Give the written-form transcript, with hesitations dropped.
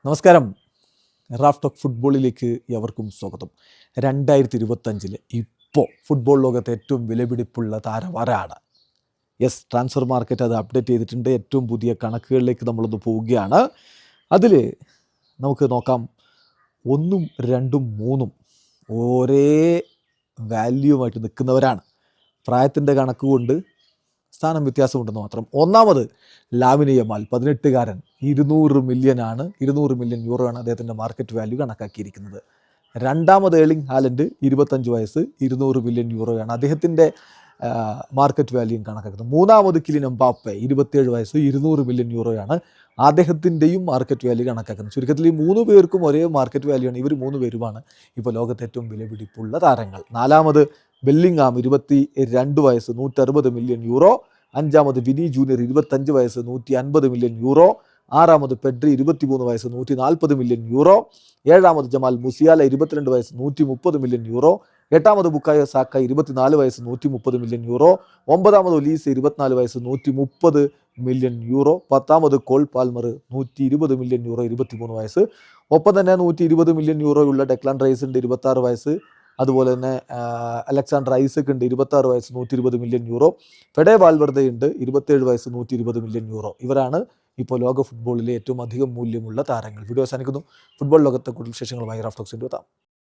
നമസ്കാരം. Raf talk ഫുട്ബോളിലേക്ക് എവർക്കും സ്വാഗതം. 2025 ഇപ്പോൾ ഫുട്ബോൾ ലോകത്തെ ഏറ്റവും വിലപിടിപ്പുള്ള താരമാരാണ്? യെസ്, ട്രാൻസ്ഫർ മാർക്കറ്റ് അത് അപ്ഡേറ്റ് ചെയ്തിട്ടുണ്ട്. ഏറ്റവും പുതിയ കണക്കുകളിലേക്ക് നമ്മളൊന്ന് പോവുകയാണ്. അതിൽ നമുക്ക് നോക്കാം, 1, 2, 3 ഒരേ വാല്യൂമായിട്ട് നിൽക്കുന്നവരാണ്. പ്രായത്തിൻ്റെ കണക്ക് കൊണ്ട് സ്ഥാനം വ്യത്യാസമുണ്ടെന്ന് മാത്രം. ഒന്നാമത് ലാമിൻ യമാൽ, 18കാരൻ, 200 മില്യൺ യൂറോ ആണ് അദ്ദേഹത്തിൻ്റെ മാർക്കറ്റ് വാല്യൂ കണക്കാക്കിയിരിക്കുന്നത്. രണ്ടാമത് ഏർലിംഗ് ഹാലൻഡ്, 25 വയസ്സ്, 200 മില്യൺ യൂറോയാണ് അദ്ദേഹത്തിൻ്റെ മാർക്കറ്റ് വാല്യൂ കണക്കാക്കുന്നത്. മൂന്നാമത് കിലിൻ എംബാപ്പെ, 27 വയസ്സ്, 200 മില്യൺ യൂറോയാണ് അദ്ദേഹത്തിൻ്റെയും മാർക്കറ്റ് വാല്യൂ കണക്കാക്കുന്നത്. ചുരുക്കത്തിൽ ഈ 3 പേർക്കും ഒരേ മാർക്കറ്റ് വാല്യൂ ആണ്. ഇവർ 3 പേരുമാണ് ഇപ്പോൾ ലോകത്തെ ഏറ്റവും വിലപിടിപ്പുള്ള താരങ്ങൾ. നാലാമത് ബെല്ലിംഗാം, 22 വയസ്സ്, 160 മില്യൺ യൂറോ. അഞ്ചാമത് വിനി ജൂനിയർ, 25 വയസ്സ്, 150 മില്യൺ യൂറോ. ആറാമത് പെഡ്രി, 23 വയസ്സ്, 140 മില്യൺ യൂറോ. ഏഴാമത് ജമാൽ മുസിയാല, 22 വയസ്സ്, 130 മില്യൺ യൂറോ. എട്ടാമത് ബുക്കായോ സാക്ക, 24 വയസ്സ്, 130 മില്യൺ യൂറോ. ഒമ്പതാമത് ഒലീസ്, 24 വയസ്സ്, 130 മില്യൺ യൂറോ. പത്താമത് കോൾ പാൽമർ, 120 മില്യൺ യൂറോ, 23 വയസ്സ്. ഒപ്പം തന്നെ 120 മില്യൺ യൂറോയുള്ള ഡെക്ലാൻ റൈസ് ഉണ്ട്, 26 വയസ്സ്. അതുപോലെ തന്നെ അലക്സാണ്ടർ ഐസക് ഉണ്ട്, 26 വയസ്സ്, 120 മില്യൺ യൂറോ. ഫെഡെ വാൽവർദെ ഉണ്ട്, 27 വയസ്സ്, 120 മില്യൺ യൂറോ. ഇവരാണ് ഇപ്പോൾ ലോക ഫുട്ബോളിലെ ഏറ്റവും അധികം മൂല്യമുള്ള താരങ്ങൾ. വീഡിയോ അവസാനിക്കുന്നു. ഫുട്ബോൾ ലോകത്തെ കൂടുതൽ വിശേഷങ്ങളുമായി റാഫ് ടോക്സിൻ്റെ എത്താം.